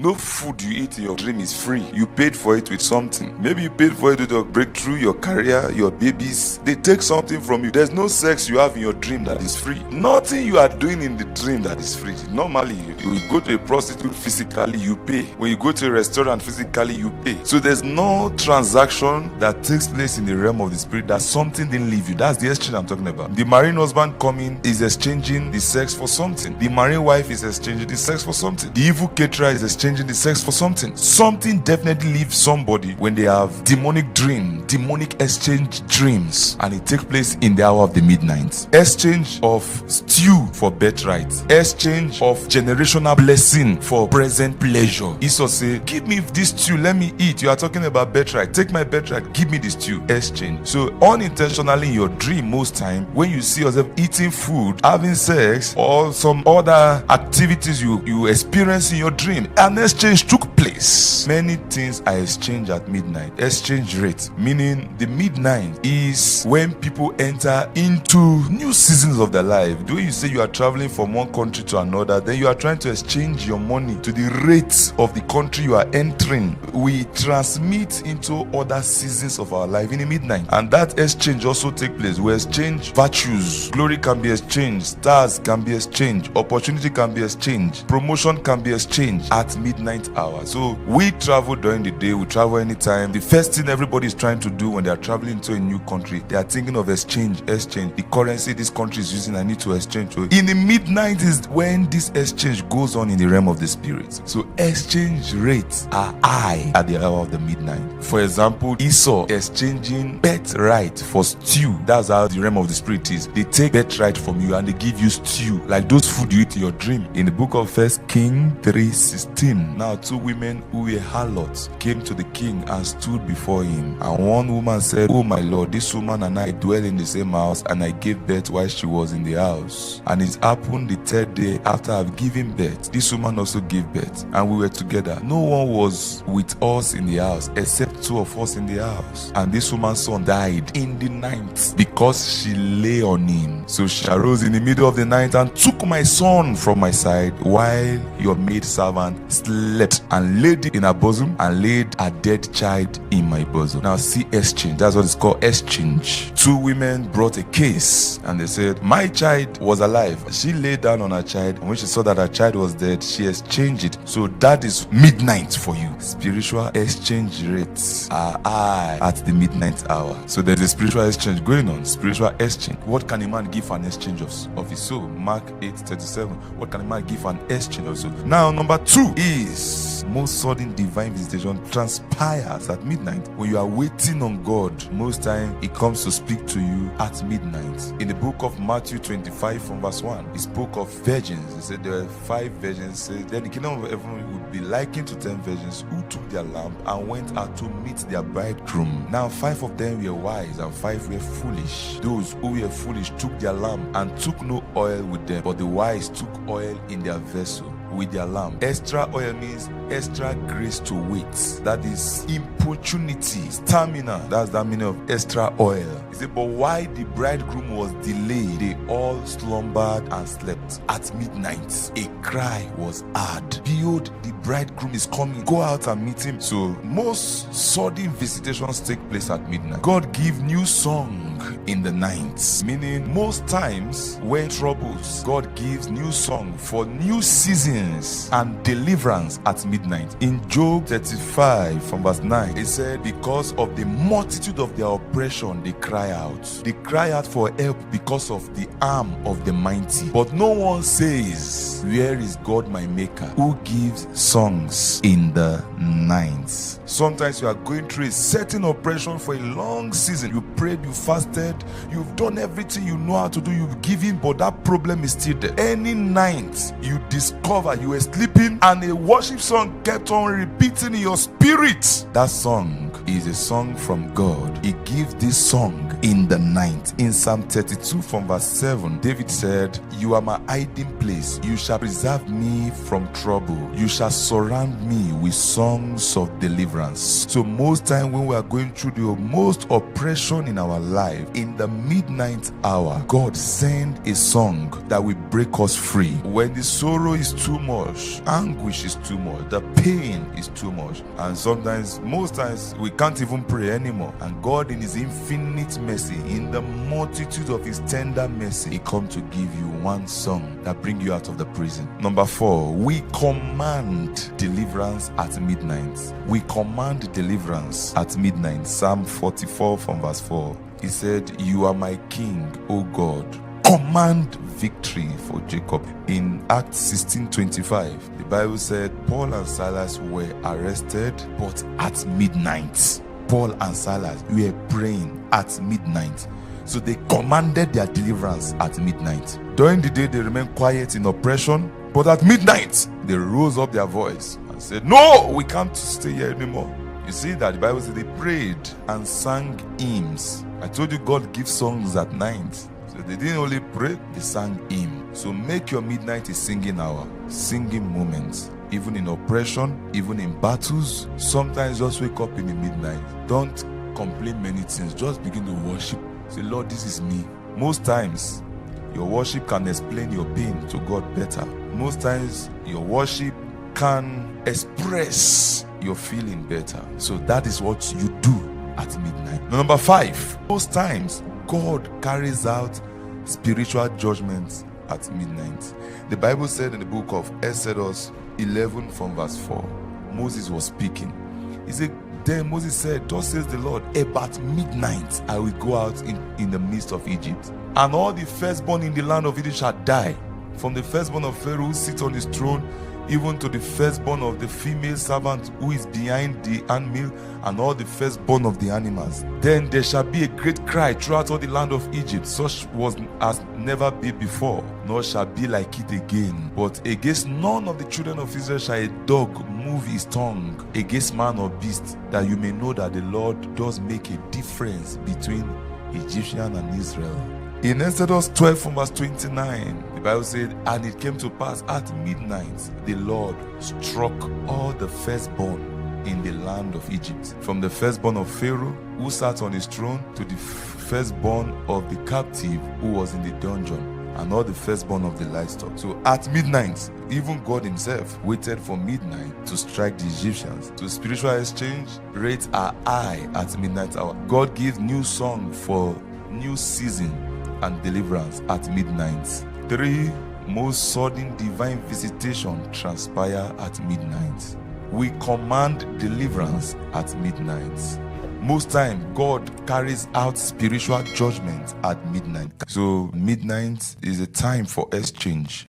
No food you eat in your dream is free. You paid for it with something. Maybe you paid for it with your breakthrough, your career, your babies. They take something from you. There's no sex you have in your dream that is free. Nothing you are doing in the dream that is free. Normally, you go to a prostitute physically, you pay. When you go to a restaurant physically, you pay. So there's no transaction that takes place in the realm of the spirit that something didn't leave you. That's the exchange I'm talking about. The marine husband coming is exchanging the sex for something. The marine wife is exchanging the sex for something. The evil caterer is exchanging the sex for something. Something definitely leaves somebody when they have demonic exchange dreams, and it takes place in the hour of the midnight. Exchange of stew for birthright. Exchange of generational blessing for present pleasure. Esau say, give me this stew, let me eat. You are talking about birthright. Take my birthright, give me the stew. Exchange. So unintentionally in your dream, most time when you see yourself eating food, having sex, or some other activities you experience in your dream, an exchange took place. Many things are exchanged at midnight. Exchange rate, meaning the midnight is when people enter into new seasons of their life. The way you say you are traveling from one country to another, then you are trying to exchange your money to the rate of the country you are entering. We transmit into other seasons of our life in the midnight, and that exchange also take place. We exchange virtues. Glory can be exchanged. Stars can be exchanged. Opportunity can be exchanged. Promotion can be exchanged at midnight hour. So we travel during the day, we travel anytime. The first thing everybody is trying to do when they are traveling to a new country, they are thinking of exchange. The currency this country is using, I need to exchange. So in the midnight is when this exchange goes on in the realm of the spirit. So exchange rates are high at the hour of the midnight. For example, Esau exchanging birthright for stew. That's how the realm of the spirit is. They take birthright from you and they give you stew, like those food you eat in your dream. In the book of 1 Kings 3:16, now 2 women who were harlots came to the king and stood before him. And one woman said, "Oh my lord, this woman and I dwell in the same house, and I gave birth while she was in the house. And it happened the 3rd day after I've given birth, this woman also gave birth, and we were together. No one was with us in the house except 2 of us in the house. And this woman's son died in the night because she lay on him. So she arose in the middle of the night and took my son from my side while your maidservant slept, and laid it in her bosom, and laid a dead child in my bosom." Now see exchange. That's what it's called, exchange. 2 women brought a case and they said, "My child was alive." She laid down on her child, and when she saw that her child was dead, she exchanged it. So that is midnight for you. Spiritual exchange rates are high at the midnight hour. So there's a spiritual exchange going on. Spiritual exchange. What can a man give for an exchange of his soul? Mark 8:37. What can a man give for an exchange of soul? Now number 2 is most sudden divine visitation transpires at midnight. When you are waiting on God, most time He comes to speak to you at midnight. In the book of Matthew 25 from verse 1, He spoke of virgins. He said there were 5 virgins. He said, then the kingdom of heaven would be likened to 10 virgins who took their lamp and went out to meet their bridegroom. Now 5 of them were wise and 5 were foolish. Those who were foolish took their lamp and took no oil with them, but the wise took oil in their vessel with their lamp. Extra oil means extra grace to wait. That is importunity, stamina. That's the meaning of extra oil. He said, but while the bridegroom was delayed, they all slumbered and slept. At midnight, a cry was heard, "Behold, the bridegroom is coming. Go out and meet him." So most sudden visitations take place at midnight. God gives new song in the night, meaning most times when troubles, God gives new song for new seasons and deliverance at midnight. In Job 35 from verse 9, it said, because of the multitude of their oppression, they cry out. They cry out for help because of the arm of the mighty. But no one says, where is God my maker, who gives songs in the night? Sometimes you are going through a certain oppression for a long season. You prayed, you fasted, you've done everything you know how to do, you've given, but that problem is still there. Any night you discover you were sleeping and a worship song kept on repeating in your spirit, that song is a song from God. He gives this song in the night. In Psalm 32 from verse 7, David said, "You are my hiding place. You shall preserve me from trouble. You shall surround me with songs of deliverance." So most time when we are going through the most oppression in our life, in the midnight hour, God send a song that will break us free. When the sorrow is too much, anguish is too much, the pain is too much, and sometimes, most times, we can't even pray anymore. And God, in his infinite mercy, in the multitude of his tender mercy, he come to give you one song that bring you out of the prison. Number 4, we command deliverance at midnight. We command deliverance at midnight. Psalm 44 from verse 4. He said, "You are my king, O God. Command victory for Jacob." In Acts 16:25, the Bible said Paul and Silas were arrested, but at midnight. Paul and Silas were praying at midnight. So they commanded their deliverance at midnight. During the day, they remained quiet in oppression, but at midnight, they rose up their voice and said, "No, we can't stay here anymore." You see that the Bible says they prayed and sang hymns. I told you God gives songs at night. So they didn't only pray, they sang hymn. So make your midnight a singing hour, singing moments. Even in oppression, even in battles, sometimes just wake up in the midnight. Don't complain many things, just begin to worship. Say, "Lord, this is me." Most times, your worship can explain your pain to God better. Most times, your worship can express your feeling better. So that is what you do at midnight. Number 5, most times, God carries out spiritual judgments at midnight. The Bible said in the book of Exodus 11 from verse 4, Moses was speaking. He said, then Moses said, "Thus says the Lord, about midnight I will go out in the midst of Egypt, and all the firstborn in the land of Egypt shall die, from the firstborn of Pharaoh who sits on his throne, even to the firstborn of the female servant who is behind the handmill, and all the firstborn of the animals. Then there shall be a great cry throughout all the land of Egypt, such was as never be before, nor shall be like it again. But against none of the children of Israel shall a dog move his tongue against man or beast, that you may know that the Lord does make a difference between Egyptian and Israel." In Exodus 12 from verse 29, the Bible said, "And it came to pass at midnight, the Lord struck all the firstborn in the land of Egypt, from the firstborn of Pharaoh who sat on his throne, to the firstborn of the captive who was in the dungeon, and all the firstborn of the livestock." So at midnight, even God himself waited for midnight to strike the Egyptians. So spiritual exchange rates are high at midnight hour. God gives new song for new season and deliverance at midnight. 3, most sudden divine visitation transpire at midnight. We command deliverance at midnight. Most time, God carries out spiritual judgment at midnight. So midnight is a time for exchange.